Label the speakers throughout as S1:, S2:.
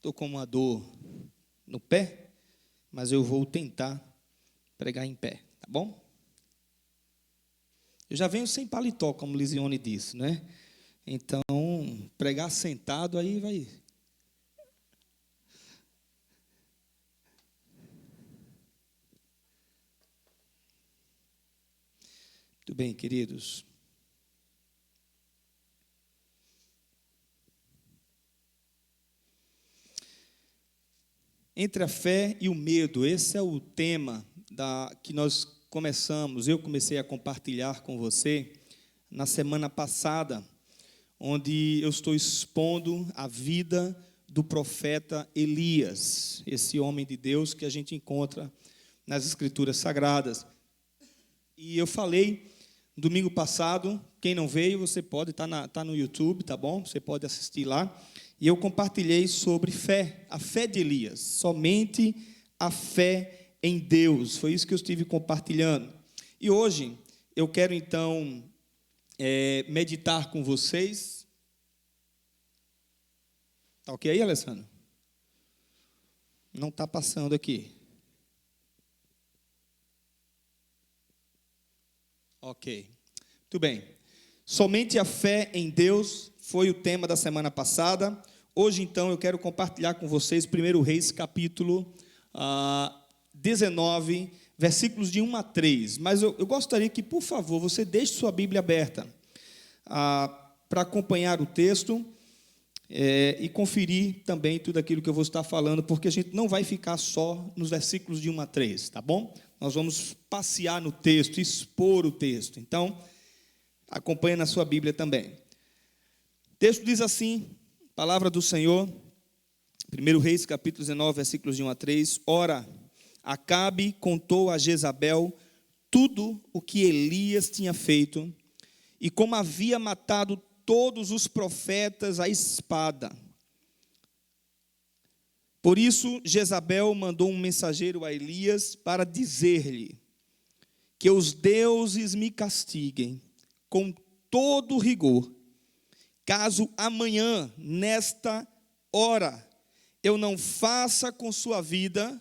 S1: Estou com uma dor no pé, mas eu vou tentar pregar em pé, tá bom? Eu já venho sem paletó, como Lisione disse, né? Então, pregar sentado aí vai... Muito bem, queridos. Entre a fé e o medo, esse é o tema que nós começamos, eu comecei a compartilhar com você na semana passada, onde eu estou expondo a vida do profeta Elias, esse homem de Deus que a gente encontra nas Escrituras Sagradas. E eu falei domingo passado, quem não veio, você pode, tá no YouTube, tá bom? Você pode assistir lá. E eu compartilhei sobre fé, a fé de Elias, somente a fé em Deus. Foi isso que eu estive compartilhando. E hoje eu quero então meditar com vocês. Tá ok aí, Alessandro? Não está passando aqui. Ok. Muito bem. Somente a fé em Deus foi o tema da semana passada. Hoje, então, eu quero compartilhar com vocês 1 Reis, capítulo 19, versículos de 1 a 3. Mas eu gostaria que, por favor, você deixe sua Bíblia aberta para acompanhar o texto e conferir também tudo aquilo que eu vou estar falando, porque a gente não vai ficar só nos versículos de 1 a 3, tá bom? Nós vamos passear no texto, expor o texto. Então, acompanhe na sua Bíblia também. O texto diz assim, palavra do Senhor, 1 Reis, capítulo 19, versículos de 1 a 3. Ora, Acabe contou a Jezabel tudo o que Elias tinha feito e como havia matado todos os profetas à espada. Por isso, Jezabel mandou um mensageiro a Elias para dizer-lhe que os deuses me castiguem com todo rigor, caso amanhã, nesta hora, eu não faça com sua vida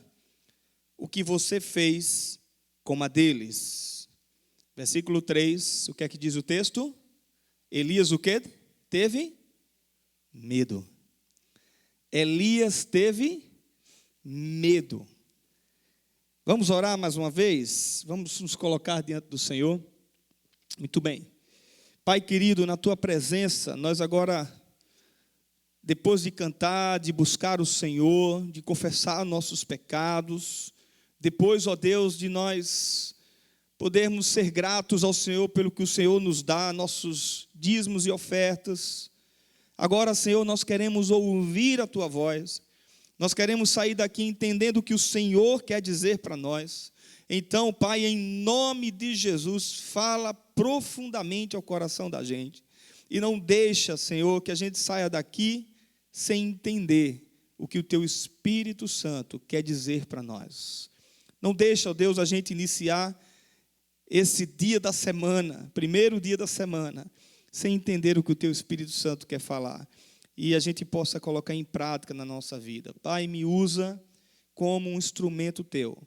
S1: o que você fez com a deles. Versículo 3, o que é que diz o texto? Elias o quê? Teve medo. Elias teve medo. Vamos orar mais uma vez? Vamos nos colocar diante do Senhor? Muito bem. Pai querido, na tua presença, nós agora, depois de cantar, de buscar o Senhor, de confessar nossos pecados, depois, ó Deus, de nós podermos ser gratos ao Senhor pelo que o Senhor nos dá, nossos dízimos e ofertas. Agora, Senhor, nós queremos ouvir a tua voz, nós queremos sair daqui entendendo o que o Senhor quer dizer para nós. Então, Pai, em nome de Jesus, fala profundamente ao coração da gente. E não deixa, Senhor, que a gente saia daqui sem entender o que o Teu Espírito Santo quer dizer para nós. Não deixa, ó Deus, a gente iniciar esse dia da semana, primeiro dia da semana, sem entender o que o Teu Espírito Santo quer falar. E a gente possa colocar em prática na nossa vida. Pai, me usa como um instrumento Teu,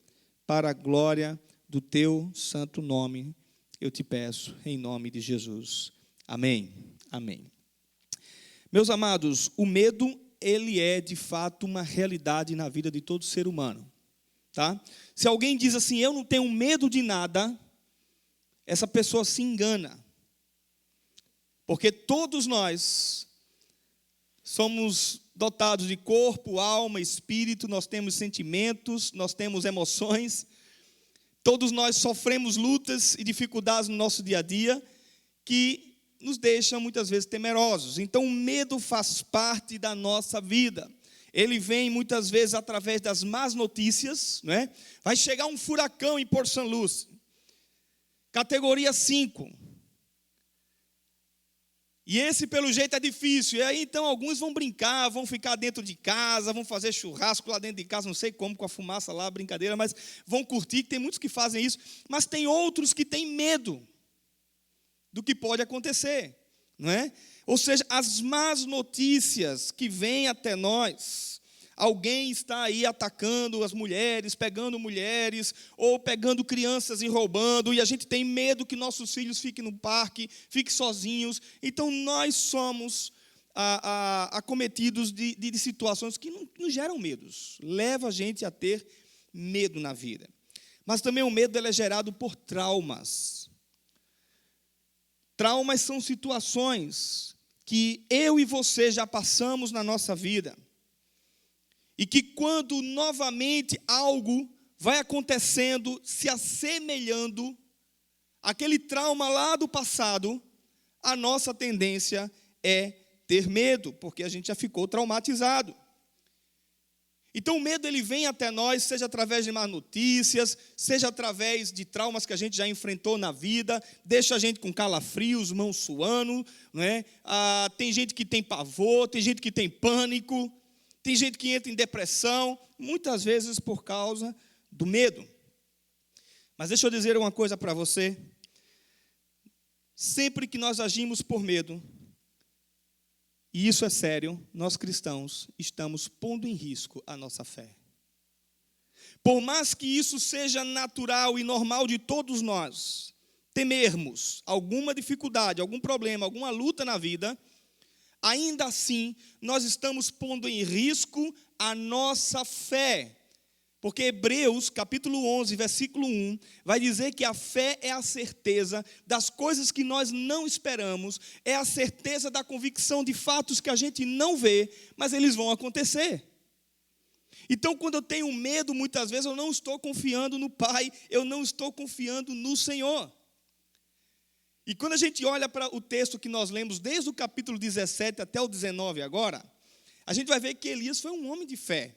S1: para a glória do Teu santo nome, eu te peço, em nome de Jesus. Amém. Amém. Meus amados, o medo, ele é de fato uma realidade na vida de todo ser humano. Tá? Se alguém diz assim, eu não tenho medo de nada, essa pessoa se engana. Porque todos nós somos dotados de corpo, alma, espírito, nós temos sentimentos, nós temos emoções. Todos nós sofremos lutas e dificuldades no nosso dia a dia que nos deixam muitas vezes temerosos. Então o medo faz parte da nossa vida. Ele vem muitas vezes através das más notícias, né? Vai chegar um furacão em Port St. Lucie, categoria 5. E esse, pelo jeito, é difícil. E aí, então, alguns vão brincar, vão ficar dentro de casa, vão fazer churrasco lá dentro de casa, não sei como, com a fumaça lá, brincadeira, mas vão curtir. Tem muitos que fazem isso, mas tem outros que têm medo do que pode acontecer, não é? Ou seja, as más notícias que vêm até nós, Alguém está aí atacando as mulheres, ou pegando crianças e roubando, e a gente tem medo que nossos filhos fiquem no parque, fiquem sozinhos. Então, nós somos acometidos de situações que não geram medos, leva a gente a ter medo na vida. Mas também o medo ele é gerado por traumas. Traumas são situações que eu e você já passamos na nossa vida, e que quando novamente algo vai acontecendo, se assemelhando àquele trauma lá do passado, a nossa tendência é ter medo, porque a gente já ficou traumatizado. Então o medo ele vem até nós, seja através de más notícias, seja através de traumas que a gente já enfrentou na vida, deixa a gente com calafrios, mãos suando, não é? Tem gente que tem pavor, tem gente que tem pânico, tem gente que entra em depressão, muitas vezes por causa do medo. Mas deixa eu dizer uma coisa para você. Sempre que nós agimos por medo, e isso é sério, nós cristãos estamos pondo em risco a nossa fé. Por mais que isso seja natural e normal de todos nós, temermos alguma dificuldade, algum problema, alguma luta na vida, ainda assim, nós estamos pondo em risco a nossa fé. Porque Hebreus, capítulo 11, versículo 1, vai dizer que a fé é a certeza das coisas que nós não esperamos, é a certeza da convicção de fatos que a gente não vê, mas eles vão acontecer. Então, quando eu tenho medo, muitas vezes eu não estou confiando no Pai, eu não estou confiando no Senhor. E quando a gente olha para o texto que nós lemos, desde o capítulo 17 até o 19 agora, a gente vai ver que Elias foi um homem de fé.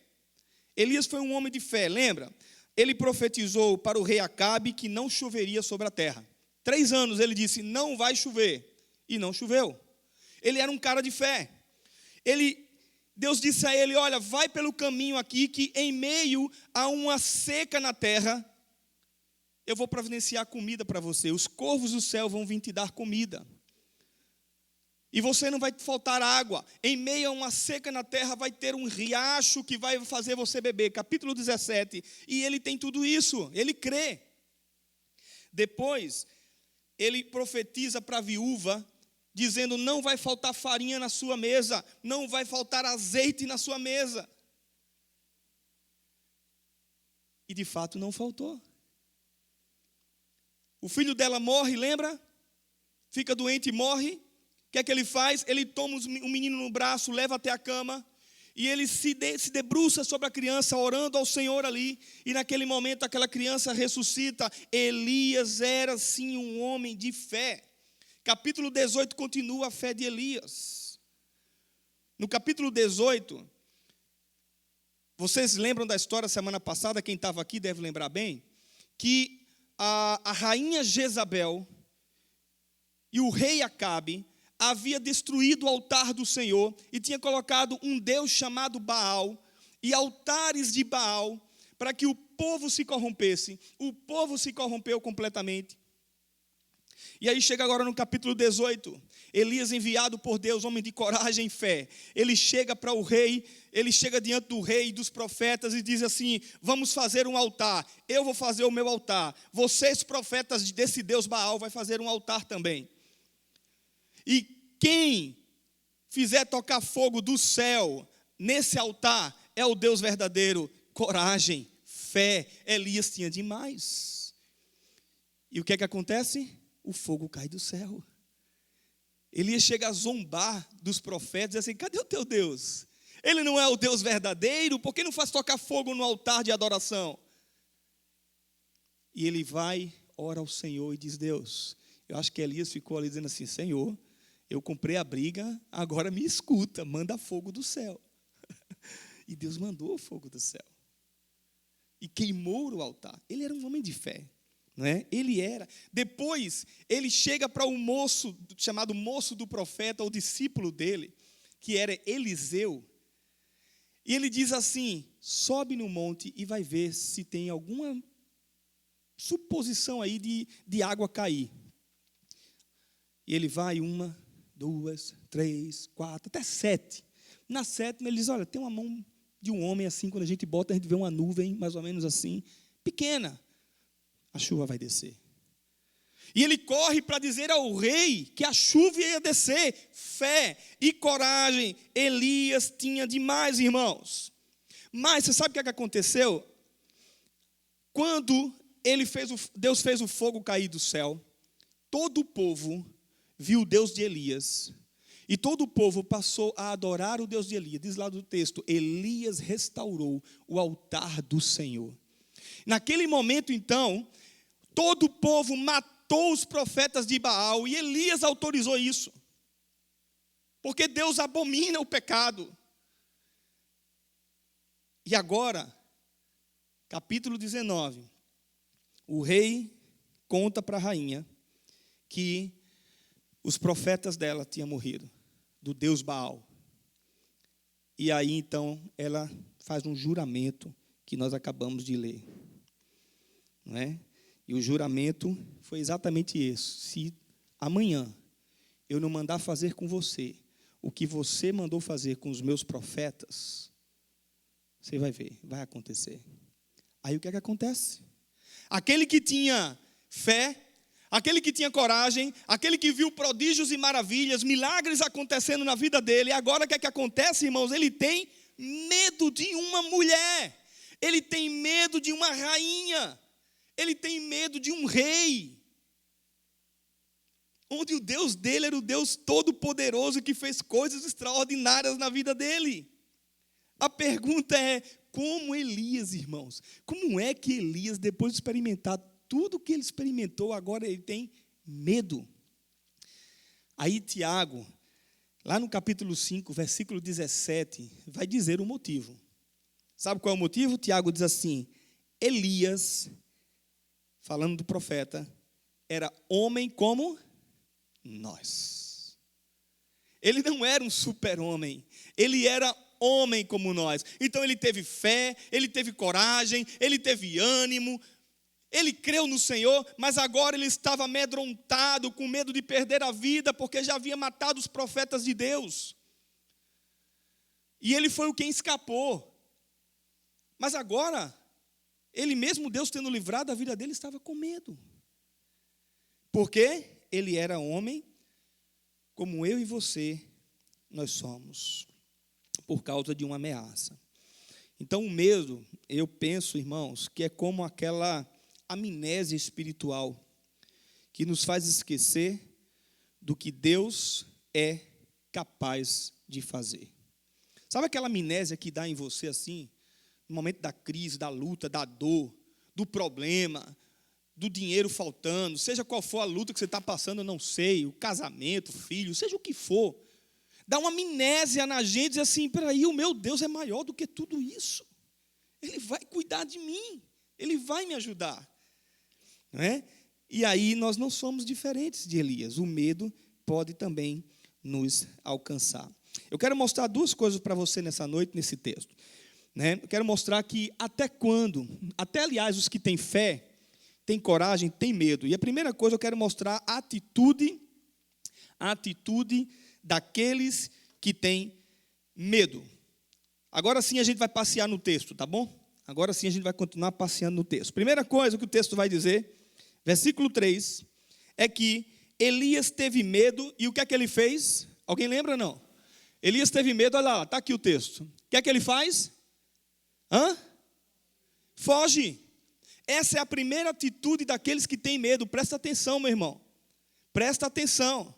S1: Elias foi um homem de fé, lembra? Ele profetizou para o rei Acabe que não choveria sobre a terra. 3 anos ele disse, não vai chover. E não choveu. Ele era um cara de fé. Deus disse a ele, olha, vai pelo caminho aqui, que em meio a uma seca na terra, eu vou providenciar comida para você. Os corvos do céu vão vir te dar comida. E você não vai faltar água. Em meio a uma seca na terra vai ter um riacho que vai fazer você beber. Capítulo 17. E ele tem tudo isso. Ele crê. Depois, ele profetiza para a viúva, dizendo, não vai faltar farinha na sua mesa. Não vai faltar azeite na sua mesa. E de fato não faltou. O filho dela morre, lembra? Fica doente e morre. O que é que ele faz? Ele toma um menino no braço, leva até a cama, e ele se debruça sobre a criança, orando ao Senhor ali, e naquele momento aquela criança ressuscita. Elias era sim um homem de fé. Capítulo 18 continua a fé de Elias. No capítulo 18, vocês lembram da história semana passada, quem estava aqui deve lembrar bem, que a rainha Jezabel e o rei Acabe havia destruído o altar do Senhor e tinha colocado um deus chamado Baal e altares de Baal para que o povo se corrompesse. O povo se corrompeu completamente. E aí chega agora no capítulo 18, Elias enviado por Deus, homem de coragem e fé. Ele chega para o rei, ele chega diante do rei e dos profetas e diz assim, vamos fazer um altar, eu vou fazer o meu altar. Vocês profetas desse Deus Baal vai fazer um altar também. E quem fizer tocar fogo do céu nesse altar é o Deus verdadeiro. Coragem, fé, Elias tinha demais. E o que é que acontece? O fogo cai do céu. Elias chega a zombar dos profetas, e diz assim, cadê o teu Deus? Ele não é o Deus verdadeiro? Por que não faz tocar fogo no altar de adoração? E ele vai, ora ao Senhor e diz, Deus, eu acho que Elias ficou ali dizendo assim, Senhor, eu comprei a briga, agora me escuta, manda fogo do céu. E Deus mandou o fogo do céu. E queimou o altar. Ele era um homem de fé. Não é? Ele era. Depois, ele chega para um moço, chamado moço do profeta, o discípulo dele, que era Eliseu. E ele diz assim, sobe no monte e vai ver se tem alguma suposição aí de água cair. E ele vai 1, 2, 3, 4, até 7. Na 7ª ele diz, olha, tem uma mão de um homem assim, quando a gente bota, a gente vê uma nuvem, mais ou menos assim, pequena. A chuva vai descer. E ele corre para dizer ao rei que a chuva ia descer. Fé e coragem Elias tinha demais, irmãos. Mas você sabe o que aconteceu? Quando Deus fez o fogo cair do céu, todo o povo viu o Deus de Elias. E todo o povo passou a adorar o Deus de Elias. Diz lá do texto, Elias restaurou o altar do Senhor. Naquele momento, então, todo o povo matou os profetas de Baal. E Elias autorizou isso. Porque Deus abomina o pecado. E agora, capítulo 19, o rei conta para a rainha que os profetas dela tinham morrido, do deus Baal. E aí, então, ela faz um juramento que nós acabamos de ler. Não é? E o juramento foi exatamente esse. Se amanhã eu não mandar fazer com você o que você mandou fazer com os meus profetas, você vai ver, vai acontecer. Aí o que é que acontece? Aquele que tinha fé, aquele que tinha coragem, aquele que viu prodígios e maravilhas, milagres acontecendo na vida dele, agora o que é que acontece, irmãos? Ele tem medo de uma mulher, ele tem medo de uma rainha, ele tem medo de um rei, onde o Deus dele era o Deus todo-poderoso que fez coisas extraordinárias na vida dele. A pergunta é, como Elias, irmãos, como é que Elias, depois de experimentar tudo que ele experimentou, agora ele tem medo? Aí Tiago, lá no capítulo 5, versículo 17, vai dizer o motivo. Sabe qual é o motivo? Tiago diz assim, Elias, falando do profeta, era homem como nós. Ele não era um super-homem, ele era homem como nós. Então ele teve fé, ele teve coragem, ele teve ânimo, ele creu no Senhor, mas agora ele estava amedrontado, com medo de perder a vida, porque já havia matado os profetas de Deus. E ele foi o quem escapou. Mas agora, ele mesmo, Deus tendo livrado a vida dele, estava com medo. Porque ele era homem, como eu e você, nós somos, por causa de uma ameaça. Então o medo, eu penso, irmãos, que é como aquela amnésia espiritual que nos faz esquecer do que Deus é capaz de fazer. Sabe aquela amnésia que dá em você assim, no momento da crise, da luta, da dor, do problema, do dinheiro faltando, seja qual for a luta que você está passando, eu não sei, o casamento, filho, seja o que for, dá uma amnésia na gente, diz assim, peraí, o meu Deus é maior do que tudo isso, Ele vai cuidar de mim, Ele vai me ajudar, não é? E aí nós não somos diferentes de Elias, o medo pode também nos alcançar. Eu quero mostrar duas coisas para você nessa noite, nesse texto, né? Eu quero mostrar que até aliás os que têm fé, têm coragem, têm medo, e a primeira coisa eu quero mostrar a atitude daqueles que têm medo. Agora sim a gente vai passear no texto, tá bom? Agora sim a gente vai continuar passeando no texto. Primeira coisa que o texto vai dizer, versículo 3, é que Elias teve medo, e o que é que ele fez? Alguém lembra, não? Elias teve medo, olha lá, está aqui o texto. O que é que ele faz? Foge. Essa é a primeira atitude daqueles que têm medo. Presta atenção, meu irmão. Presta atenção.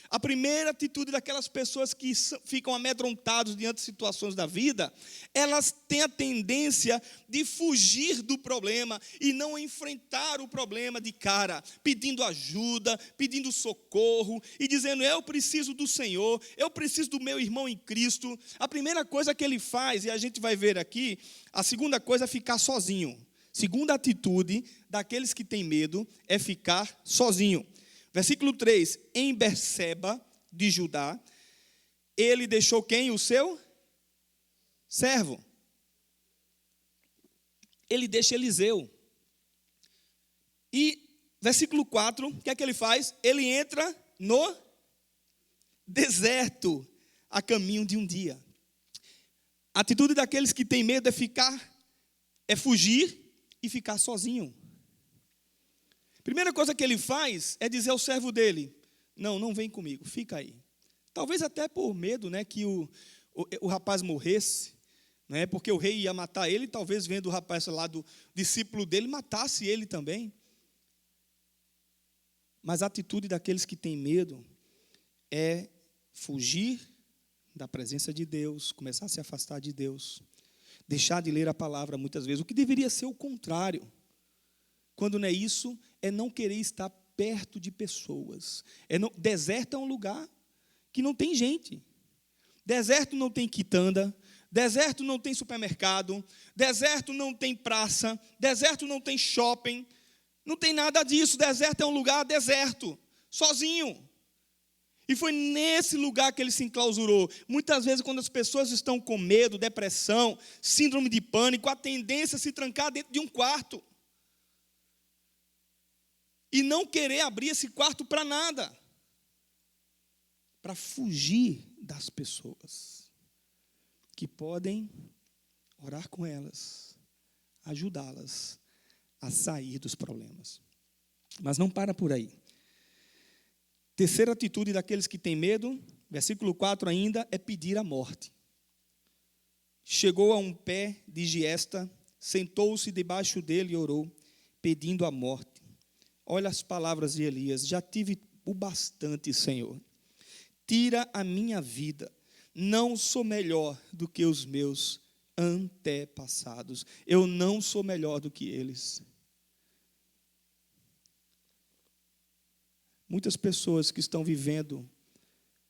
S1: A primeira atitude daquelas pessoas que ficam amedrontados diante de situações da vida, elas têm a tendência de fugir do problema e não enfrentar o problema de cara, pedindo ajuda, pedindo socorro e dizendo, eu preciso do Senhor, eu preciso do meu irmão em Cristo. A primeira coisa que ele faz, e a gente vai ver aqui, a segunda coisa é ficar sozinho. Segunda atitude daqueles que têm medo é ficar sozinho. Versículo 3, em Berseba de Judá, ele deixou quem? O seu servo. Ele deixa Eliseu. E versículo 4, o que é que ele faz? Ele entra no deserto, a caminho de um dia. A atitude daqueles que têm medo é fugir e ficar sozinho. Primeira coisa que ele faz é dizer ao servo dele: não vem comigo, fica aí. Talvez até por medo, né, que o rapaz morresse, né, porque o rei ia matar ele, talvez vendo o rapaz lá do discípulo dele, matasse ele também. Mas a atitude daqueles que têm medo é fugir da presença de Deus, começar a se afastar de Deus, deixar de ler a palavra muitas vezes, o que deveria ser o contrário. Quando não é isso, é não querer estar perto de pessoas. Deserto é um lugar que não tem gente. Deserto não tem quitanda, deserto não tem supermercado, deserto não tem praça, deserto não tem shopping, não tem nada disso. Deserto é um lugar deserto, sozinho. E foi nesse lugar que ele se enclausurou. Muitas vezes, quando as pessoas estão com medo, depressão, síndrome de pânico, a tendência é se trancar dentro de um quarto. E não querer abrir esse quarto para nada. Para fugir das pessoas que podem orar com elas, ajudá-las a sair dos problemas. Mas não para por aí. Terceira atitude daqueles que têm medo, versículo 4 ainda, é pedir a morte. Chegou a um pé de giesta, sentou-se debaixo dele e orou, pedindo a morte. Olha as palavras de Elias: já tive o bastante, Senhor. Tira a minha vida. Não sou melhor do que os meus antepassados. Eu não sou melhor do que eles. Muitas pessoas que estão vivendo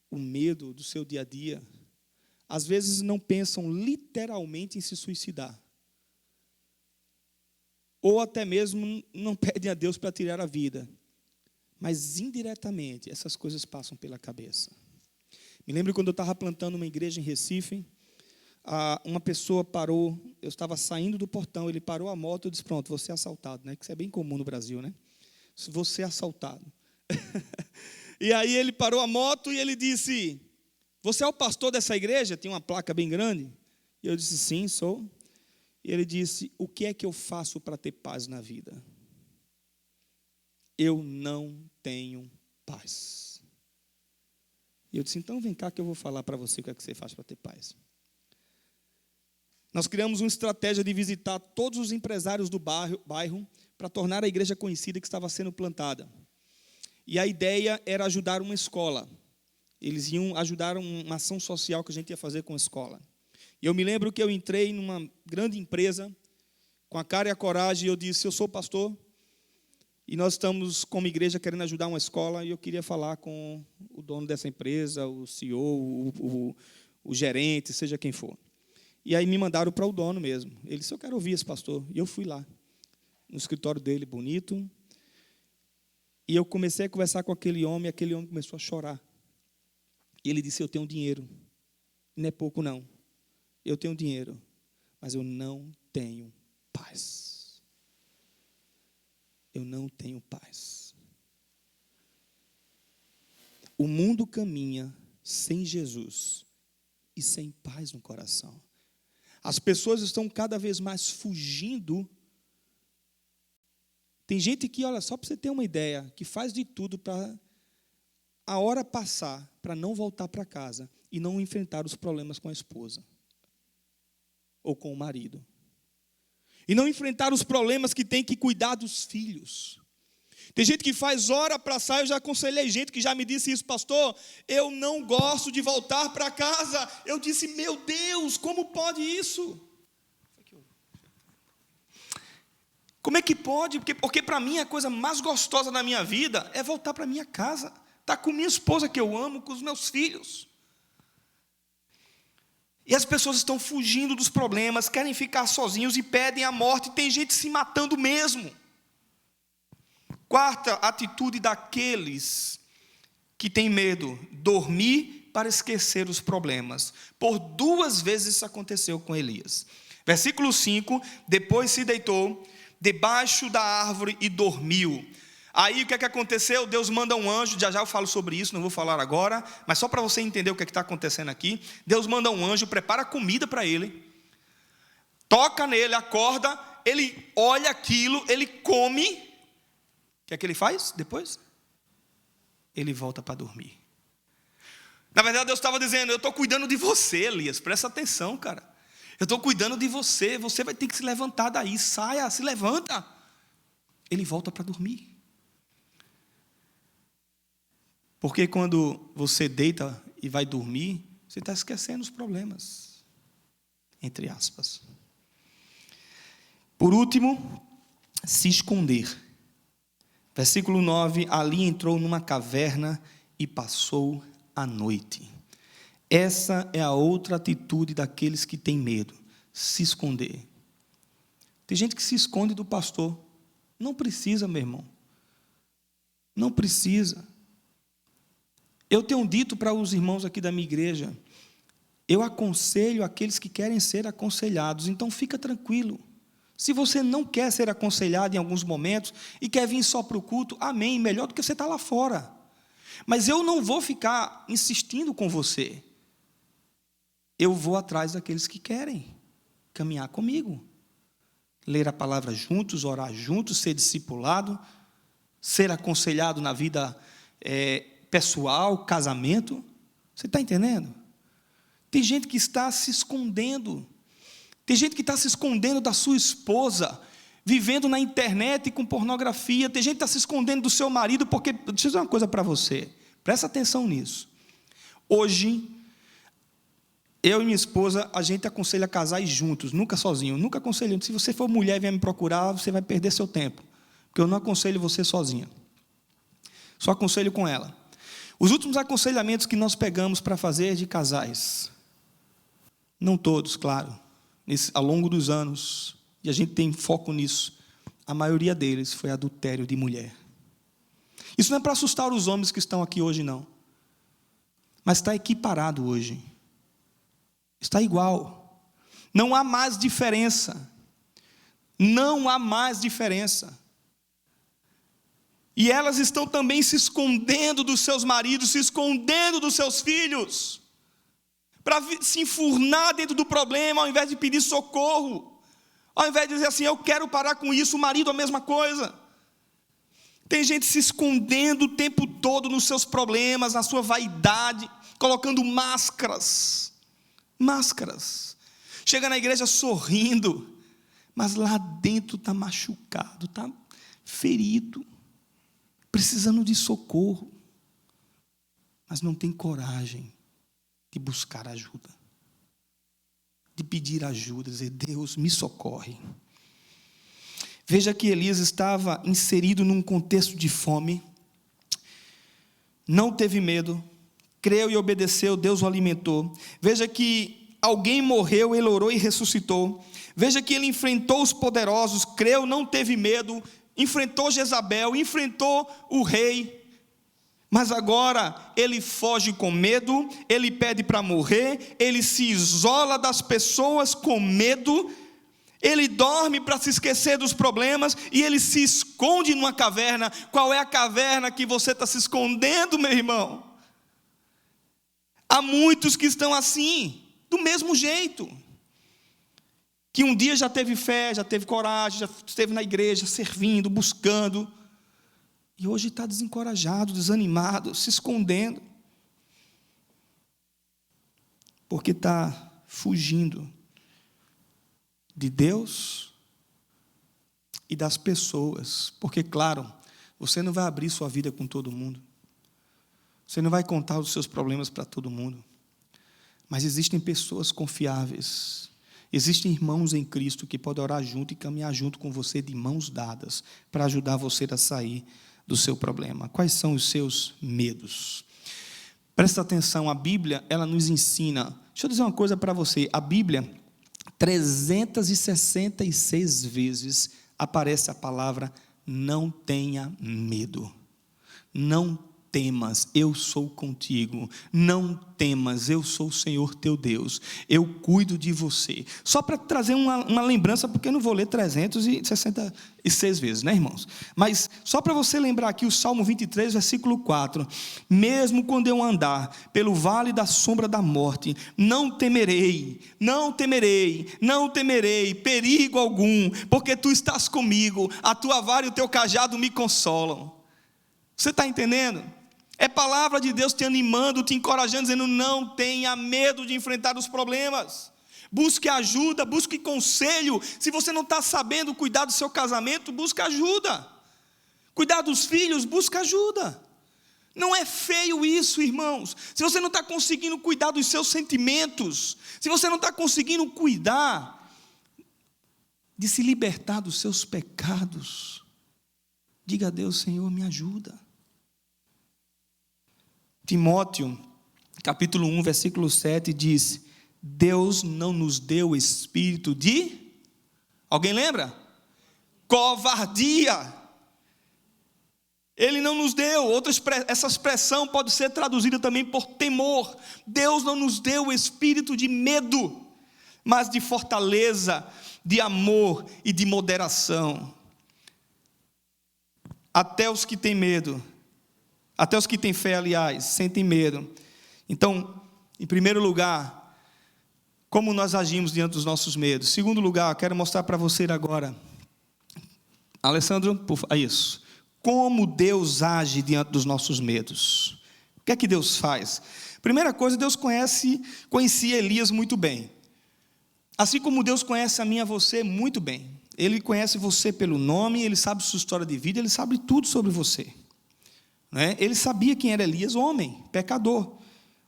S1: o medo do seu dia a dia, às vezes não pensam literalmente em se suicidar. Ou até mesmo não pedem a Deus para tirar a vida. Mas indiretamente essas coisas passam pela cabeça. Me lembro quando eu estava plantando uma igreja em Recife, uma pessoa parou, eu estava saindo do portão, ele parou a moto e disse: pronto, vou ser assaltado, né? Que isso é bem comum no Brasil, né? Vou ser assaltado. E aí ele parou a moto e ele disse: você é o pastor dessa igreja? Tem uma placa bem grande. E eu disse: sim, sou. E ele disse: o que é que eu faço para ter paz na vida? Eu não tenho paz. E eu disse: então vem cá que eu vou falar para você o que é que você faz para ter paz. Nós criamos uma estratégia de visitar todos os empresários do bairro para tornar a igreja conhecida que estava sendo plantada. E a ideia era ajudar uma escola. Eles iam ajudar uma ação social que a gente ia fazer com a escola. E eu me lembro que eu entrei numa grande empresa, com a cara e a coragem, e eu disse: eu sou pastor, e nós estamos como igreja querendo ajudar uma escola, e eu queria falar com o dono dessa empresa, o CEO, o gerente, seja quem for. E aí me mandaram para o dono mesmo. Ele disse: eu quero ouvir esse pastor. E eu fui lá, no escritório dele, bonito. E eu comecei a conversar com aquele homem começou a chorar. E ele disse: eu tenho dinheiro. Não é pouco, não. Eu tenho dinheiro, mas eu não tenho paz. Eu não tenho paz. O mundo caminha sem Jesus e sem paz no coração. As pessoas estão cada vez mais fugindo. Tem gente que, olha, só para você ter uma ideia, que faz de tudo para a hora passar, para não voltar para casa e não enfrentar os problemas com a esposa ou com o marido. E não enfrentar os problemas que tem que cuidar dos filhos. Tem gente que faz hora para sair. Eu já aconselhei gente que já me disse isso: pastor, eu não gosto de voltar para casa. Eu disse: meu Deus, como pode isso? Como é que pode? Porque para mim a coisa mais gostosa na minha vida é voltar para minha casa, estar com minha esposa que eu amo, com os meus filhos. E as pessoas estão fugindo dos problemas, querem ficar sozinhos e pedem a morte. Tem gente se matando mesmo. Quarta atitude daqueles que têm medo: dormir para esquecer os problemas. Por 2 vezes isso aconteceu com Elias. Versículo 5: depois se deitou debaixo da árvore e dormiu. Aí o que é que aconteceu? Deus manda um anjo, já eu falo sobre isso, não vou falar agora, mas só para você entender o que é que está acontecendo aqui. Deus manda um anjo, prepara comida para ele, toca nele, acorda, ele olha aquilo, ele come. O que é que ele faz depois? Ele volta para dormir. Na verdade Deus estava dizendo, eu estou cuidando de você, Elias, presta atenção, cara. Eu estou cuidando de você, você vai ter que se levantar daí, saia, se levanta. Ele volta para dormir. Porque quando você deita e vai dormir, você está esquecendo os problemas, entre aspas. Por último, se esconder. Versículo 9, ali entrou numa caverna e passou a noite. Essa é a outra atitude daqueles que têm medo, se esconder. Tem gente que se esconde do pastor. Não precisa, meu irmão. Não precisa. Eu tenho dito para os irmãos aqui da minha igreja, eu aconselho aqueles que querem ser aconselhados, então fica tranquilo. Se você não quer ser aconselhado em alguns momentos e quer vir só para o culto, amém, melhor do que você estar lá fora. Mas eu não vou ficar insistindo com você. Eu vou atrás daqueles que querem caminhar comigo. Ler a palavra juntos, orar juntos, ser discipulado, ser aconselhado na vida pessoal, casamento. Você está entendendo? Tem gente que está se escondendo. Tem gente que está se escondendo da sua esposa, vivendo na internet com pornografia. Tem gente que está se escondendo do seu marido, porque, deixa eu dizer uma coisa para você, presta atenção nisso. Hoje, eu e minha esposa, a gente aconselha casais juntos, nunca sozinho, nunca aconselho. Se você for mulher e vier me procurar, você vai perder seu tempo, porque eu não aconselho você sozinha, só aconselho com ela. Os últimos aconselhamentos que nós pegamos para fazer de casais, não todos, claro, ao longo dos anos, e a gente tem foco nisso, a maioria deles foi adultério de mulher. Isso não é para assustar os homens que estão aqui hoje, não, mas está equiparado hoje, está igual, não há mais diferença, não há mais diferença. E elas estão também se escondendo dos seus maridos, se escondendo dos seus filhos, para se enfurnar dentro do problema, ao invés de pedir socorro, ao invés de dizer assim, eu quero parar com isso, o marido a mesma coisa. Tem gente se escondendo o tempo todo nos seus problemas, na sua vaidade, colocando máscaras, chega na igreja sorrindo, mas lá dentro está machucado, está ferido, precisando de socorro, mas não tem coragem de buscar ajuda, de pedir ajuda, dizer, Deus me socorre. Veja que Elias estava inserido num contexto de fome, não teve medo, creu e obedeceu, Deus o alimentou. Veja que alguém morreu, ele orou e ressuscitou. Veja que ele enfrentou os poderosos, creu, não teve medo, enfrentou Jezabel, enfrentou o rei, mas agora ele foge com medo, ele pede para morrer, ele se isola das pessoas com medo, ele dorme para se esquecer dos problemas, e ele se esconde numa caverna. Qual é a caverna que você está se escondendo, meu irmão? Há muitos que estão assim, do mesmo jeito, que um dia já teve fé, já teve coragem, já esteve na igreja, servindo, buscando, e hoje está desencorajado, desanimado, se escondendo, porque está fugindo de Deus e das pessoas, porque, claro, você não vai abrir sua vida com todo mundo, você não vai contar os seus problemas para todo mundo, mas existem pessoas confiáveis, existem irmãos em Cristo que podem orar junto e caminhar junto com você de mãos dadas para ajudar você a sair do seu problema. Quais são os seus medos? Presta atenção, a Bíblia, ela nos ensina. Deixa eu dizer uma coisa para você. A Bíblia, 366 vezes aparece a palavra não tenha medo. Não temas, eu sou contigo. Não temas, eu sou o Senhor teu Deus. Eu cuido de você. Só para trazer uma lembrança, porque eu não vou ler 366 vezes, né, irmãos? Mas só para você lembrar aqui o Salmo 23, versículo 4. Mesmo quando eu andar pelo vale da sombra da morte, não temerei, não temerei, não temerei perigo algum, porque tu estás comigo, a tua vara e o teu cajado me consolam. Você está entendendo? É palavra de Deus te animando, te encorajando, dizendo: não tenha medo de enfrentar os problemas. Busque ajuda, busque conselho. Se você não está sabendo cuidar do seu casamento, busque ajuda. Cuidar dos filhos, busque ajuda. Não é feio isso, irmãos. Se você não está conseguindo cuidar dos seus sentimentos, se você não está conseguindo cuidar de se libertar dos seus pecados, diga a Deus: Senhor, me ajuda. Timóteo, capítulo 1, versículo 7 diz: Deus não nos deu espírito de... Alguém lembra? Covardia. Ele não nos deu. Essa expressão pode ser traduzida também por temor. Deus não nos deu o espírito de medo, mas de fortaleza, de amor e de moderação. Até os que têm medo, até os que têm fé, aliás, sentem medo. Então, em primeiro lugar, como nós agimos diante dos nossos medos. Em segundo lugar, quero mostrar para você agora, Alessandro, isso. Como Deus age diante dos nossos medos. O que é que Deus faz? Primeira coisa, Deus conhecia Elias muito bem. Assim como Deus conhece a mim e a você muito bem. Ele conhece você pelo nome, Ele sabe sua história de vida, Ele sabe tudo sobre você. Né? Ele sabia quem era Elias, homem, pecador.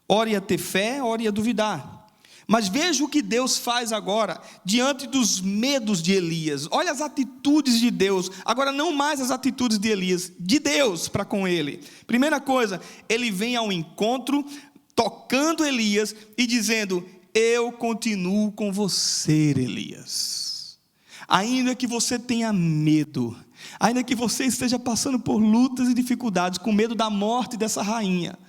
S1: Ora ia ter fé, ora ia duvidar. Mas veja o que Deus faz agora, diante dos medos de Elias. Olha as atitudes de Deus, agora não mais as atitudes de Elias, de Deus para com ele. Primeira coisa, ele vem ao encontro, tocando Elias e dizendo: eu continuo com você, Elias. Ainda que você tenha medo, ainda que você esteja passando por lutas e dificuldades, com medo da morte dessa rainha,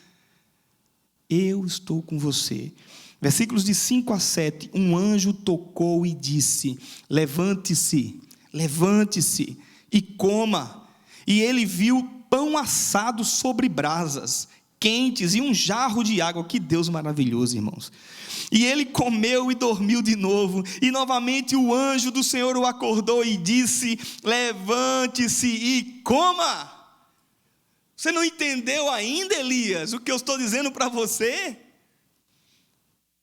S1: eu estou com você. Versículos de 5 a 7, um anjo tocou e disse: levante-se, levante-se e coma. E ele viu pão assado sobre brasas quentes e um jarro de água. Que Deus maravilhoso, irmãos. E ele comeu e dormiu de novo, e novamente o anjo do Senhor o acordou e disse: levante-se e coma. Você não entendeu ainda, Elias, o que eu estou dizendo para você?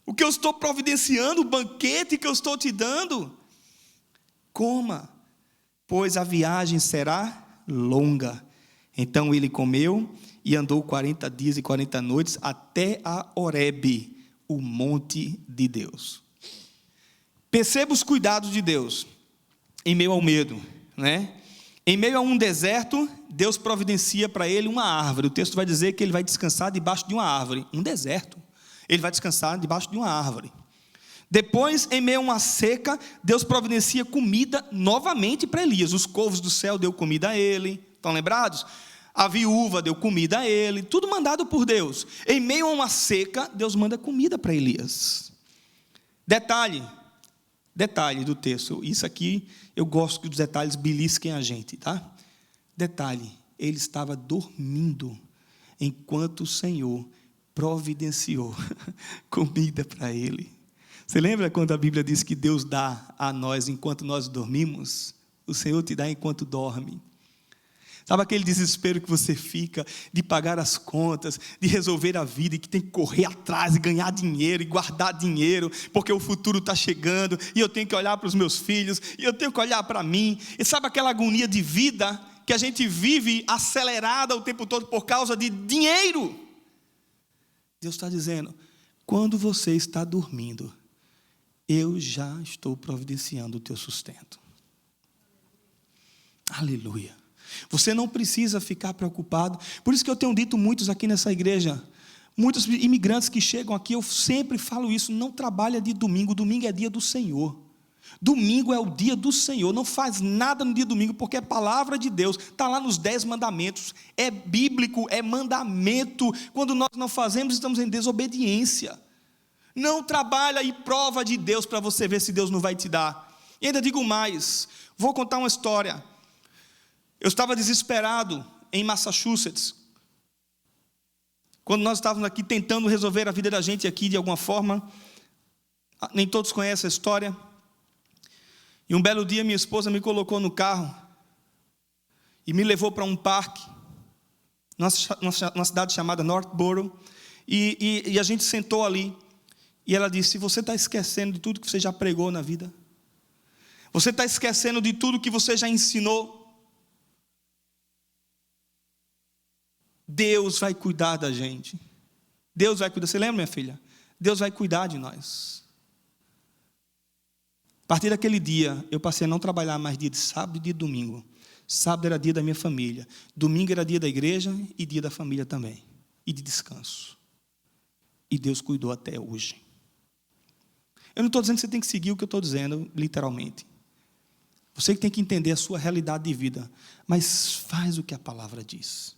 S1: O que eu estou providenciando, o banquete que eu estou te dando? Coma, pois a viagem será longa. Então ele comeu e andou 40 dias e 40 noites até a Horebe, o monte de Deus. Perceba os cuidados de Deus em meio ao medo, né? Em meio a um deserto, Deus providencia para ele uma árvore. O texto vai dizer que ele vai descansar debaixo de uma árvore. Um deserto. Ele vai descansar debaixo de uma árvore. Depois, em meio a uma seca, Deus providencia comida novamente para Elias. Os corvos do céu deu comida a ele. Estão lembrados? A viúva deu comida a ele. Tudo mandado por Deus. Em meio a uma seca, Deus manda comida para Elias. Detalhe do texto. Isso aqui, eu gosto que os detalhes belisquem a gente, tá? Detalhe, ele estava dormindo enquanto o Senhor providenciou comida para ele. Você lembra quando a Bíblia diz que Deus dá a nós enquanto nós dormimos? O Senhor te dá enquanto dorme. Sabe aquele desespero que você fica de pagar as contas, de resolver a vida, e que tem que correr atrás e ganhar dinheiro e guardar dinheiro, porque o futuro está chegando, e eu tenho que olhar para os meus filhos, e eu tenho que olhar para mim. E sabe aquela agonia de vida que a gente vive acelerada o tempo todo por causa de dinheiro? Deus está dizendo: quando você está dormindo, eu já estou providenciando o teu sustento. Aleluia. Você não precisa ficar preocupado. Por isso que eu tenho dito muitos aqui nessa igreja, muitos imigrantes que chegam aqui, eu sempre falo isso: não trabalha de domingo, domingo é dia do Senhor. Domingo é o dia do Senhor, não faz nada no dia domingo, porque é palavra de Deus, está lá nos 10 mandamentos, é bíblico, é mandamento. Quando nós não fazemos, estamos em desobediência. Não trabalha e prova de Deus para você ver se Deus não vai te dar. E ainda digo mais, vou contar uma história. Eu estava desesperado em Massachusetts, quando nós estávamos aqui tentando resolver a vida da gente aqui de alguma forma. Nem todos conhecem a história. E um belo dia minha esposa me colocou no carro e me levou para um parque, numa cidade chamada Northborough, e a gente sentou ali, e ela disse: você está esquecendo de tudo que você já pregou na vida? Você está esquecendo de tudo que você já ensinou? Deus vai cuidar da gente. Deus vai cuidar. Você lembra, minha filha? Deus vai cuidar de nós. A partir daquele dia, eu passei a não trabalhar mais dia de sábado e dia de domingo. Sábado era dia da minha família. Domingo era dia da igreja e dia da família também. E de descanso. E Deus cuidou até hoje. Eu não estou dizendo que você tem que seguir o que eu estou dizendo, literalmente. Você que tem que entender a sua realidade de vida. Mas faz o que a palavra diz.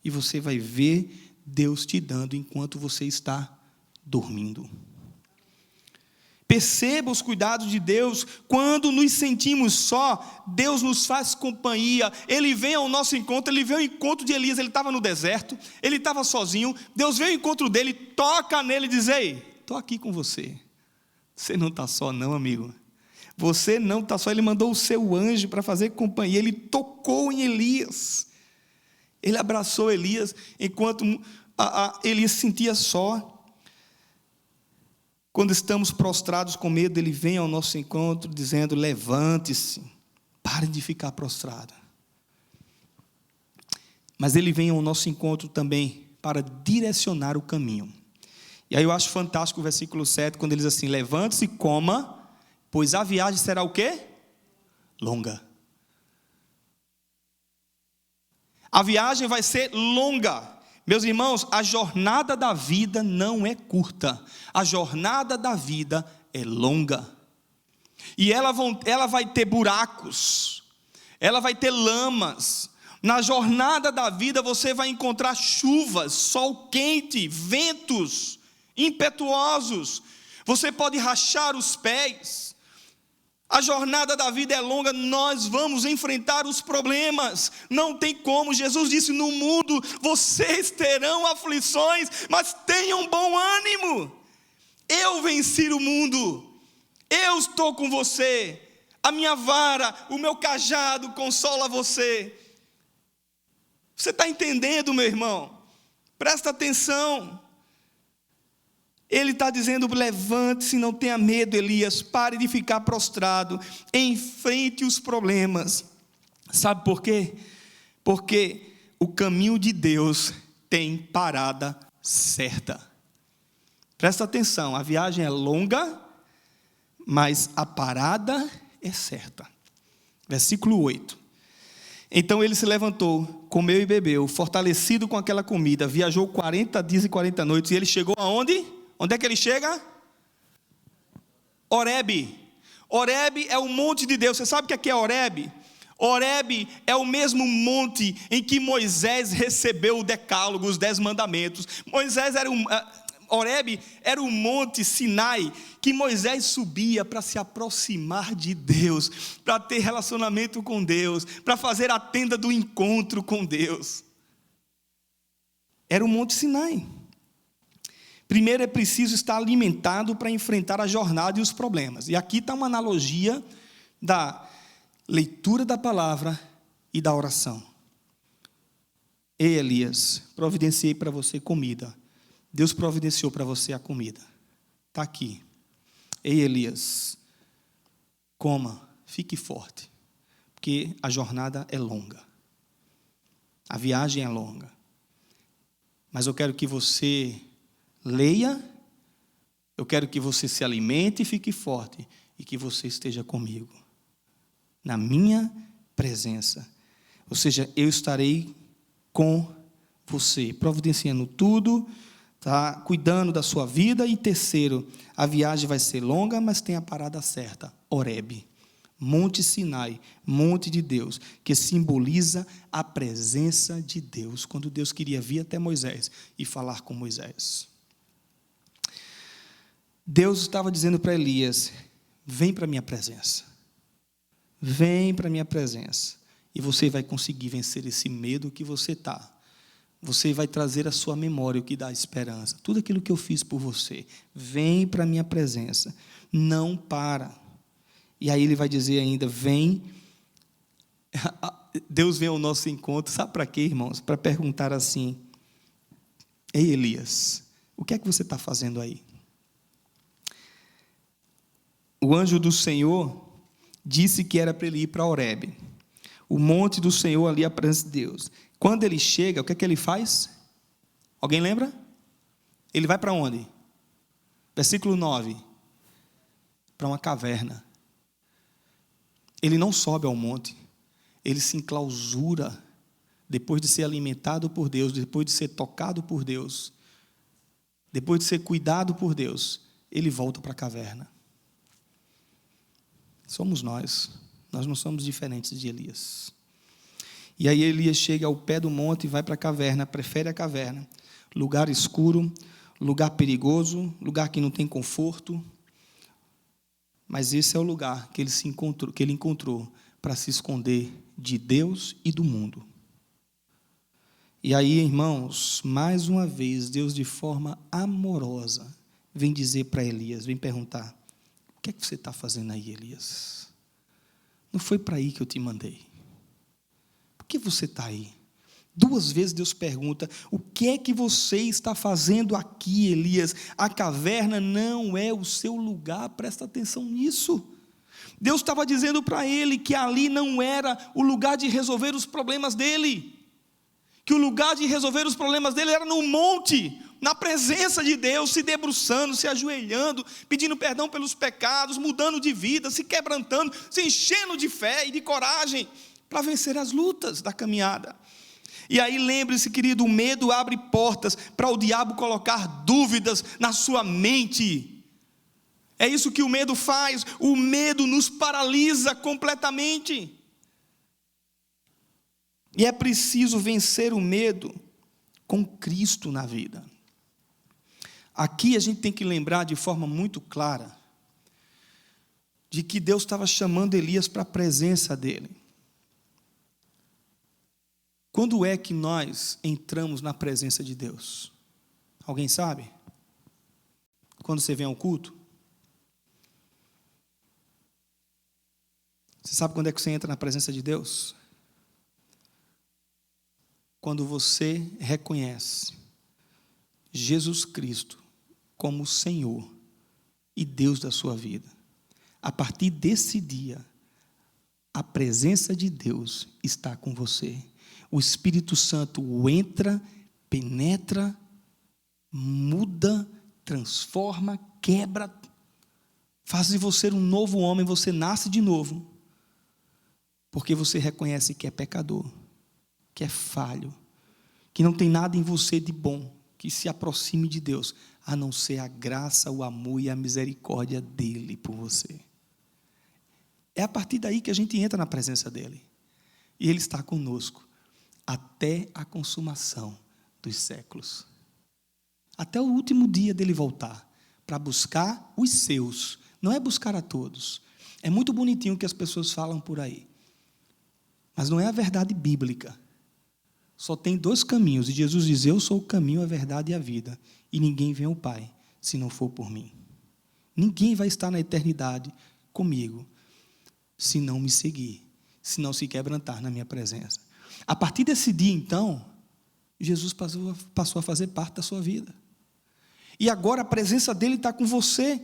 S1: E você vai ver Deus te dando enquanto você está dormindo. Perceba os cuidados de Deus. Quando nos sentimos só, Deus nos faz companhia. Ele vem ao nosso encontro. Ele veio ao encontro de Elias. Ele estava no deserto, ele estava sozinho. Deus veio ao encontro dele, toca nele e diz: ei, estou aqui com você. Você não está só não, amigo. Você não está só. Ele mandou o seu anjo para fazer companhia. Ele tocou em Elias. Ele abraçou Elias enquanto Elias se sentia só. Quando estamos prostrados com medo, Ele vem ao nosso encontro dizendo: levante-se, pare de ficar prostrado. Mas Ele vem ao nosso encontro também para direcionar o caminho. E aí eu acho fantástico o versículo 7, quando ele diz assim: levante-se e coma, pois a viagem será o quê? Longa. A viagem vai ser longa. Meus irmãos, a jornada da vida não é curta. A jornada da vida é longa. E ela vai ter buracos. Ela vai ter lamas. Na jornada da vida você vai encontrar chuvas, sol quente, ventos impetuosos. Você pode rachar os pés. A jornada da vida é longa, nós vamos enfrentar os problemas, não tem como. Jesus disse: no mundo vocês terão aflições, mas tenham bom ânimo. Eu venci o mundo, eu estou com você, a minha vara, o meu cajado consola você. Você está entendendo, meu irmão? Presta atenção. Ele está dizendo: levante-se, não tenha medo, Elias, pare de ficar prostrado, enfrente os problemas. Sabe por quê? Porque o caminho de Deus tem parada certa. Presta atenção, a viagem é longa, mas a parada é certa. Versículo 8. Então ele se levantou, comeu e bebeu, fortalecido com aquela comida, viajou 40 dias e 40 noites, e ele chegou aonde? Onde é que ele chega? Horebe. Horebe é o monte de Deus. Você sabe o que é Horebe? Horebe é o mesmo monte em que Moisés recebeu o decálogo, os 10 mandamentos. Horebe era o monte Sinai que Moisés subia para se aproximar de Deus, para ter relacionamento com Deus, para fazer a tenda do encontro com Deus. Era o monte Sinai. Primeiro é preciso estar alimentado para enfrentar a jornada e os problemas. E aqui está uma analogia da leitura da palavra e da oração. Ei, Elias, providenciei para você comida. Deus providenciou para você a comida. Está aqui. Ei, Elias, coma, fique forte, porque a jornada é longa. A viagem é longa. Mas eu quero que você leia, eu quero que você se alimente e fique forte, e que você esteja comigo, na minha presença. Ou seja, eu estarei com você, providenciando tudo, está cuidando da sua vida. E terceiro, a viagem vai ser longa, mas tem a parada certa, Horebe, Monte Sinai, Monte de Deus, que simboliza a presença de Deus, quando Deus queria vir até Moisés e falar com Moisés. Deus estava dizendo para Elias: vem para a minha presença, vem para a minha presença, e você vai conseguir vencer esse medo que você está. Você vai trazer à sua memória o que dá esperança, tudo aquilo que eu fiz por você. Vem para a minha presença, não para. E aí ele vai dizer ainda: vem. Deus vem ao nosso encontro, sabe para quê, irmãos? Para perguntar assim: ei, Elias, o que é que você está fazendo aí? O anjo do Senhor disse que era para ele ir para Horebe, o monte do Senhor, ali a presença de Deus. Quando ele chega, o que é que ele faz? Alguém lembra? Ele vai para onde? Versículo 9: para uma caverna. Ele não sobe ao monte, ele se enclausura, depois de ser alimentado por Deus, depois de ser tocado por Deus, depois de ser cuidado por Deus, ele volta para a caverna. Somos nós não somos diferentes de Elias. E aí Elias chega ao pé do monte e vai para a caverna, prefere a caverna, lugar escuro, lugar perigoso, lugar que não tem conforto, mas esse é o lugar que ele encontrou para se esconder de Deus e do mundo. E aí, irmãos, mais uma vez, Deus de forma amorosa vem dizer para Elias, vem perguntar: o que é que você está fazendo aí, Elias? Não foi para aí que eu te mandei. Por que você está aí? 2 vezes Deus pergunta: o que é que você está fazendo aqui, Elias? A caverna não é o seu lugar, presta atenção nisso. Deus estava dizendo para ele que ali não era o lugar de resolver os problemas dele, que o lugar de resolver os problemas dele era no monte, na presença de Deus, se debruçando, se ajoelhando, pedindo perdão pelos pecados, mudando de vida, se quebrantando, se enchendo de fé e de coragem para vencer as lutas da caminhada. E aí lembre-se, querido, o medo abre portas para o diabo colocar dúvidas na sua mente. É isso que o medo faz, o medo nos paralisa completamente. E é preciso vencer o medo com Cristo na vida. Aqui a gente tem que lembrar de forma muito clara de que Deus estava chamando Elias para a presença dele. Quando é que nós entramos na presença de Deus? Alguém sabe? Quando você vem ao culto? Você sabe quando é que você entra na presença de Deus? Quando você reconhece Jesus Cristo como o Senhor e Deus da sua vida. A partir desse dia, a presença de Deus está com você. O Espírito Santo entra, penetra, muda, transforma, quebra, faz de você um novo homem, você nasce de novo, porque você reconhece que é pecador, que é falho, que não tem nada em você de bom que se aproxime de Deus, a não ser a graça, o amor e a misericórdia dele por você. É a partir daí que a gente entra na presença dele, e ele está conosco até a consumação dos séculos, até o último dia dele voltar, para buscar os seus, não é buscar a todos. É muito bonitinho o que as pessoas falam por aí, mas não é a verdade bíblica. Só tem 2 caminhos, e Jesus diz: eu sou o caminho, a verdade e a vida, e ninguém vem ao Pai se não for por mim. Ninguém vai estar na eternidade comigo se não me seguir, se não se quebrantar na minha presença. A partir desse dia, então, Jesus passou a fazer parte da sua vida. E agora a presença dele está com você.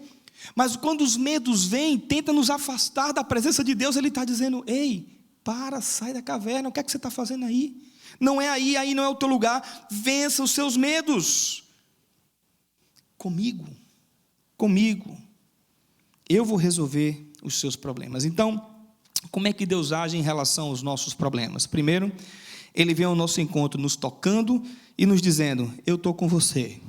S1: Mas quando os medos vêm, tenta nos afastar da presença de Deus, ele está dizendo: ei, sai da caverna, o que é que você está fazendo aí? Não é aí não é o teu lugar, vença os seus medos. Comigo, eu vou resolver os seus problemas. Então, como é que Deus age em relação aos nossos problemas? Primeiro, ele vem ao nosso encontro nos tocando e nos dizendo: eu estou com você,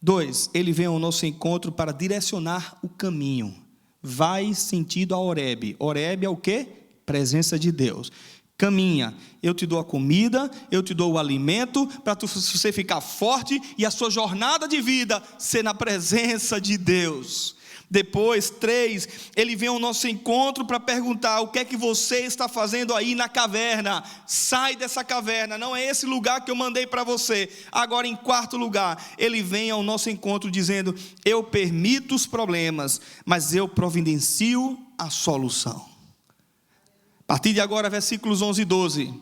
S1: 2, ele vem ao nosso encontro para direcionar o caminho. Vai sentido a Horebe. Horebe é o quê? Presença de Deus. Caminha, eu te dou a comida, eu te dou o alimento, para você ficar forte e a sua jornada de vida ser na presença de Deus. Depois, 3, ele vem ao nosso encontro para perguntar: o que é que você está fazendo aí na caverna? Sai dessa caverna, não é esse lugar que eu mandei para você. Agora, em 4º lugar, ele vem ao nosso encontro dizendo: eu permito os problemas, mas eu providencio a solução. A partir de agora, versículos 11 e 12,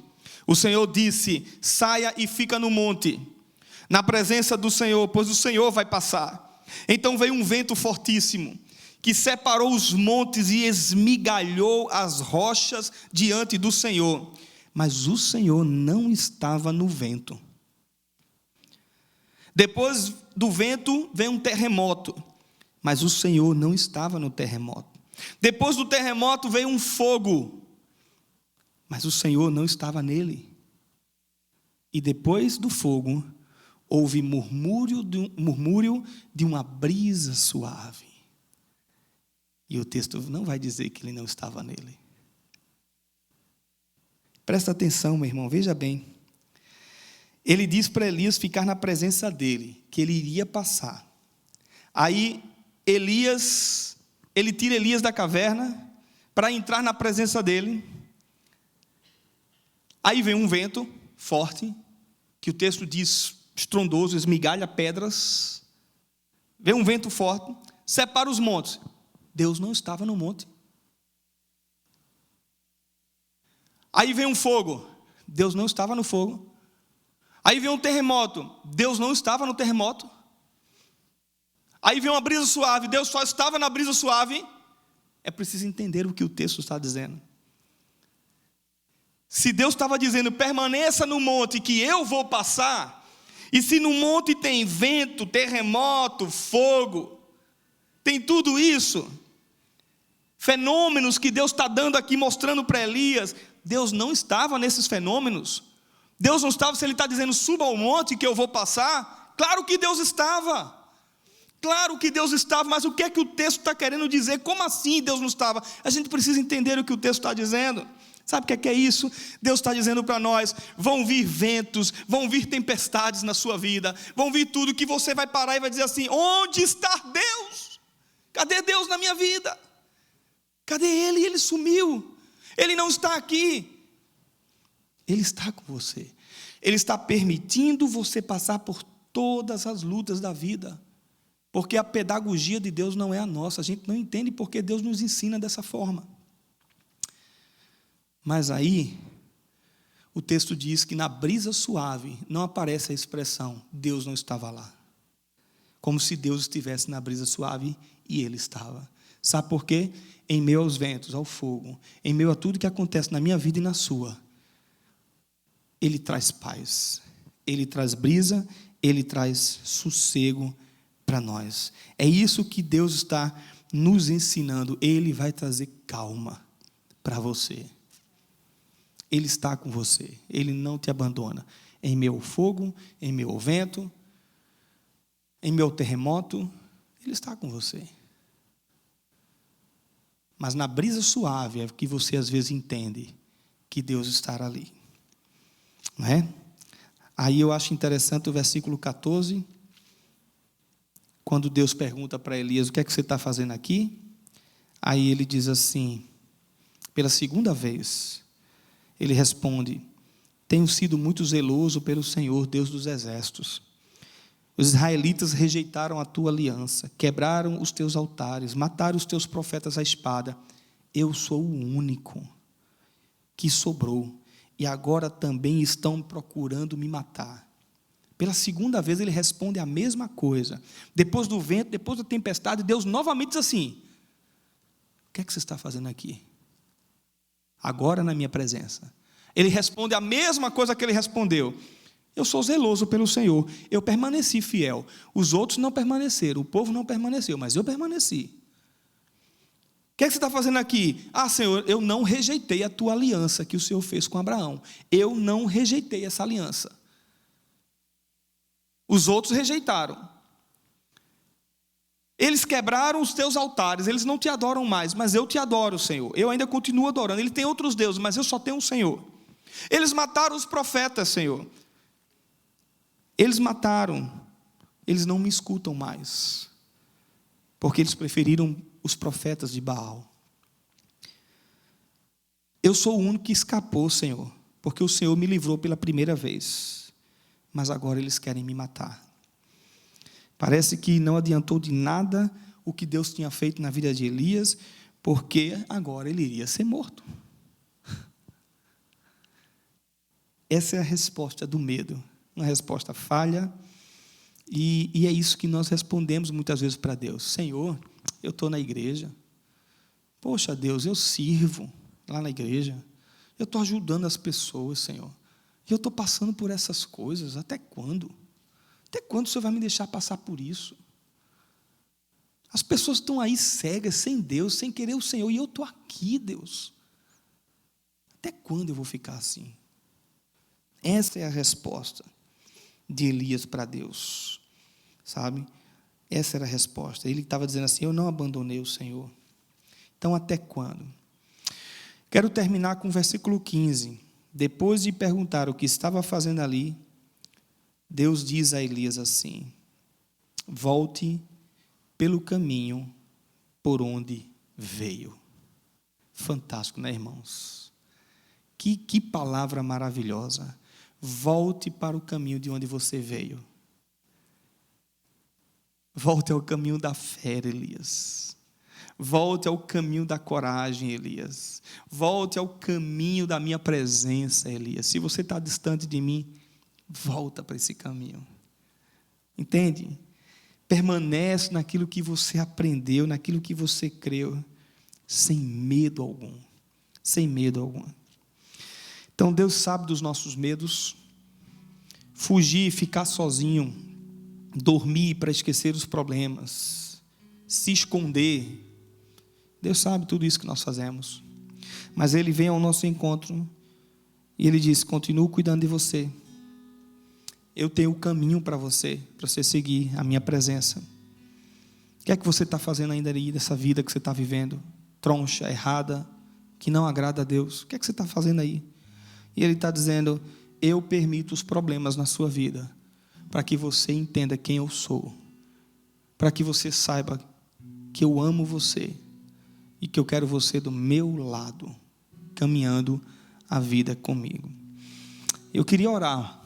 S1: o Senhor disse: saia e fica no monte, na presença do Senhor, pois o Senhor vai passar. Então veio um vento fortíssimo, que separou os montes e esmigalhou as rochas diante do Senhor, mas o Senhor não estava no vento. Depois do vento veio um terremoto, mas o Senhor não estava no terremoto. Depois do terremoto veio um fogo, mas o Senhor não estava nele. E depois do fogo houve murmúrio de uma brisa suave. E o texto não vai dizer que ele não estava nele. Presta atenção, meu irmão, veja bem. Ele diz para Elias ficar na presença dele, que ele iria passar. Aí ele tira Elias da caverna para entrar na presença dele. Aí vem um vento forte, que o texto diz estrondoso, esmigalha pedras. Vem um vento forte, separa os montes. Deus não estava no monte. Aí vem um fogo, Deus não estava no fogo. Aí vem um terremoto, Deus não estava no terremoto. Aí vem uma brisa suave, Deus só estava na brisa suave. É preciso entender o que o texto está dizendo. Se Deus estava dizendo: permaneça no monte que eu vou passar, e se no monte tem vento, terremoto, fogo, tem tudo isso, fenômenos que Deus está dando aqui, mostrando para Elias, Deus não estava nesses fenômenos. Deus não estava. Se ele está dizendo: suba ao monte que eu vou passar, claro que Deus estava. Claro que Deus estava, mas o que é que o texto está querendo dizer? Como assim Deus não estava? A gente precisa entender o que o texto está dizendo. Sabe o que é isso? Deus está dizendo para nós: vão vir ventos, vão vir tempestades na sua vida, vão vir tudo que você vai parar e vai dizer assim: onde está Deus? Cadê Deus na minha vida? Cadê Ele? Ele sumiu, Ele não está aqui. Ele está com você, Ele está permitindo você passar por todas as lutas da vida, porque a pedagogia de Deus não é a nossa. A gente não entende porque Deus nos ensina dessa forma. Mas aí, o texto diz que na brisa suave não aparece a expressão Deus não estava lá. Como se Deus estivesse na brisa suave e Ele estava. Sabe por quê? Em meio aos ventos, ao fogo, em meio a tudo que acontece na minha vida e na sua, Ele traz paz, Ele traz brisa, Ele traz sossego para nós. É isso que Deus está nos ensinando. Ele vai trazer calma para você. Ele está com você, Ele não te abandona. Em meio ao fogo, em meio ao vento, em meio ao terremoto, Ele está com você. Mas na brisa suave é que você às vezes entende que Deus estará ali. Não é? Aí eu acho interessante o versículo 14, quando Deus pergunta para Elias: o que é que você está fazendo aqui? Aí ele diz assim, pela segunda vez, ele responde: tenho sido muito zeloso pelo Senhor, Deus dos exércitos. Os israelitas rejeitaram a tua aliança, quebraram os teus altares, mataram os teus profetas à espada. Eu sou o único que sobrou, e agora também estão procurando me matar. Pela segunda vez ele responde a mesma coisa. Depois do vento, depois da tempestade, Deus novamente diz assim: o que é que você está fazendo aqui? Agora na minha presença. Ele responde a mesma coisa que ele respondeu: eu sou zeloso pelo Senhor, eu permaneci fiel. Os outros não permaneceram, o povo não permaneceu, mas eu permaneci. O que é que você está fazendo aqui? Ah, Senhor, eu não rejeitei a tua aliança que o Senhor fez com Abraão. Eu não rejeitei essa aliança. Os outros rejeitaram. Eles quebraram os teus altares, eles não te adoram mais, mas eu te adoro, Senhor. Eu ainda continuo adorando. Ele tem outros deuses, mas eu só tenho um Senhor. Eles mataram os profetas, Senhor. Eles mataram, eles não me escutam mais, porque eles preferiram os profetas de Baal. Eu sou o único que escapou, Senhor, porque o Senhor me livrou pela primeira vez, mas agora eles querem me matar. Parece que não adiantou de nada o que Deus tinha feito na vida de Elias, porque agora ele iria ser morto. Essa é a resposta do medo, uma resposta falha, e é isso que nós respondemos muitas vezes para Deus. Senhor, eu estou na igreja, poxa Deus, eu sirvo lá na igreja, eu estou ajudando as pessoas, Senhor, e eu estou passando por essas coisas, até quando? Até quando o Senhor vai me deixar passar por isso? As pessoas estão aí cegas, sem Deus, sem querer o Senhor, e eu estou aqui, Deus. Até quando eu vou ficar assim? Essa é a resposta de Elias para Deus, sabe? Essa era a resposta. Ele estava dizendo assim, eu não abandonei o Senhor. Então, até quando? Quero terminar com o versículo 15. Depois de perguntar o que estava fazendo ali, Deus diz a Elias assim, volte pelo caminho por onde veio. Fantástico, né, irmãos? Que palavra maravilhosa. Volte para o caminho de onde você veio. Volte ao caminho da fé, Elias. Volte ao caminho da coragem, Elias. Volte ao caminho da minha presença, Elias. Se você está distante de mim, volta para esse caminho. Entende? Permanece naquilo que você aprendeu, naquilo que você creu, sem medo algum. Sem medo algum. Então, Deus sabe dos nossos medos. Fugir, ficar sozinho, dormir para esquecer os problemas, se esconder. Deus sabe tudo isso que nós fazemos. Mas Ele vem ao nosso encontro e Ele diz, continuo cuidando de você. Eu tenho o caminho para você seguir a minha presença. O que é que você está fazendo ainda aí dessa vida que você está vivendo? Troncha, errada, que não agrada a Deus. O que é que você está fazendo aí? E Ele está dizendo, eu permito os problemas na sua vida, para que você entenda quem eu sou, para que você saiba que eu amo você, e que eu quero você do meu lado, caminhando a vida comigo. Eu queria orar,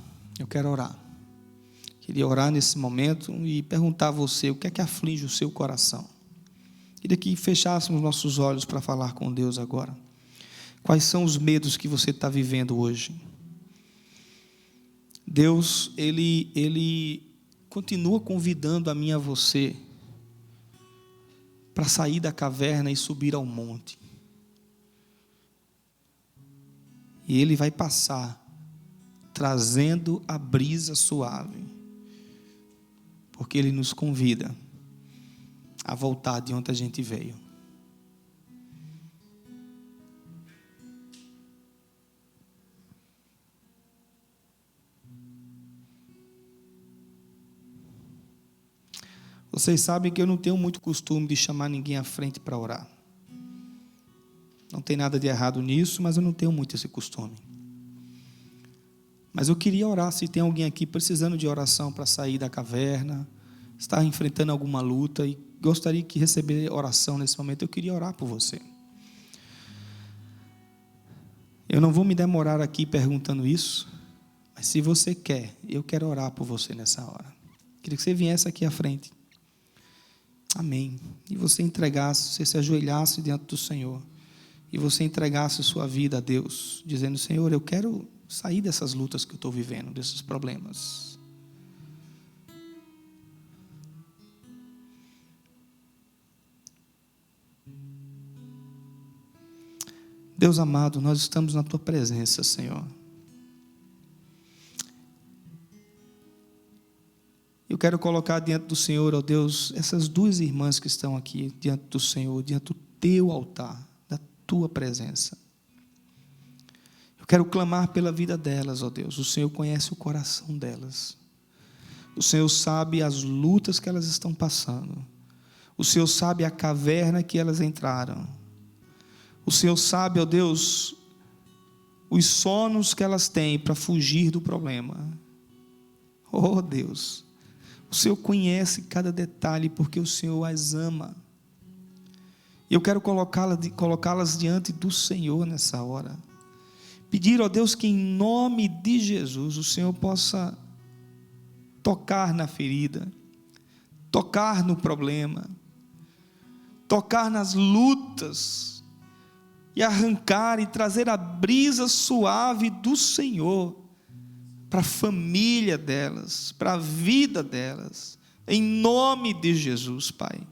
S1: queria orar nesse momento e perguntar a você, o que é que aflige o seu coração? Queria que fechássemos nossos olhos para falar com Deus agora. Quais são os medos que você está vivendo hoje? Deus, Ele continua convidando a mim e a você para sair da caverna e subir ao monte. E Ele vai passar, trazendo a brisa suave, porque Ele nos convida a voltar de onde a gente veio. Vocês sabem que eu não tenho muito costume de chamar ninguém à frente para orar. Não tem nada de errado nisso, mas eu não tenho muito esse costume. Mas eu queria orar, se tem alguém aqui precisando de oração para sair da caverna, está enfrentando alguma luta e gostaria de receber oração nesse momento, eu queria orar por você. Eu não vou me demorar aqui perguntando isso, mas se você quer, eu quero orar por você nessa hora. Queria que você viesse aqui à frente. Amém. E você entregasse, você se ajoelhasse diante do Senhor, e você entregasse sua vida a Deus, dizendo, Senhor, eu quero sair dessas lutas que eu estou vivendo, desses problemas. Deus amado, nós estamos na Tua presença, Senhor. Eu quero colocar diante do Senhor, ó Deus, essas duas irmãs que estão aqui diante do Senhor, diante do Teu altar, da Tua presença. Eu quero clamar pela vida delas, ó Deus. O Senhor conhece o coração delas. O Senhor sabe as lutas que elas estão passando. O Senhor sabe a caverna que elas entraram. O Senhor sabe, ó Deus, os sonos que elas têm para fugir do problema. Oh Deus, o Senhor conhece cada detalhe porque o Senhor as ama. E eu quero colocá-las diante do Senhor nessa hora. Pedir, ó Deus, que em nome de Jesus o Senhor possa tocar na ferida, tocar no problema, tocar nas lutas e arrancar e trazer a brisa suave do Senhor para a família delas, para a vida delas, em nome de Jesus, Pai.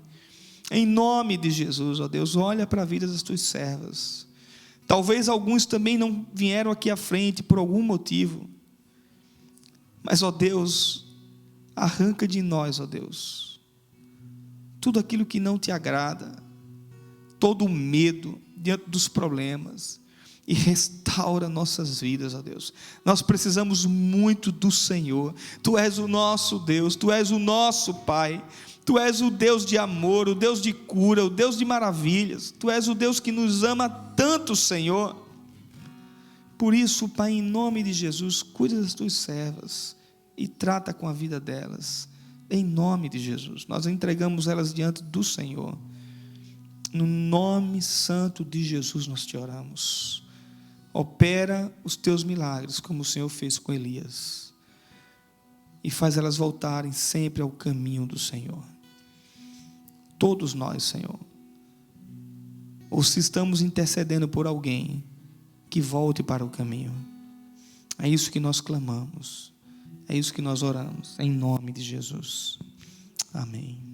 S1: Em nome de Jesus, ó Deus, olha para a vida das tuas servas. Talvez alguns também não vieram aqui à frente por algum motivo, mas, ó Deus, arranca de nós, ó Deus, tudo aquilo que não te agrada, todo o medo diante dos problemas, e restaura nossas vidas, ó Deus. Nós precisamos muito do Senhor. Tu és o nosso Deus, Tu és o nosso Pai. Tu és o Deus de amor, o Deus de cura, o Deus de maravilhas. Tu és o Deus que nos ama tanto, Senhor. Por isso, Pai, em nome de Jesus, cuida das tuas servas e trata com a vida delas. Em nome de Jesus, nós entregamos elas diante do Senhor. No nome santo de Jesus nós te oramos. Opera os teus milagres, como o Senhor fez com Elias. E faz elas voltarem sempre ao caminho do Senhor. Todos nós, Senhor. Ou se estamos intercedendo por alguém, que volte para o caminho. É isso que nós clamamos. É isso que nós oramos. Em nome de Jesus. Amém.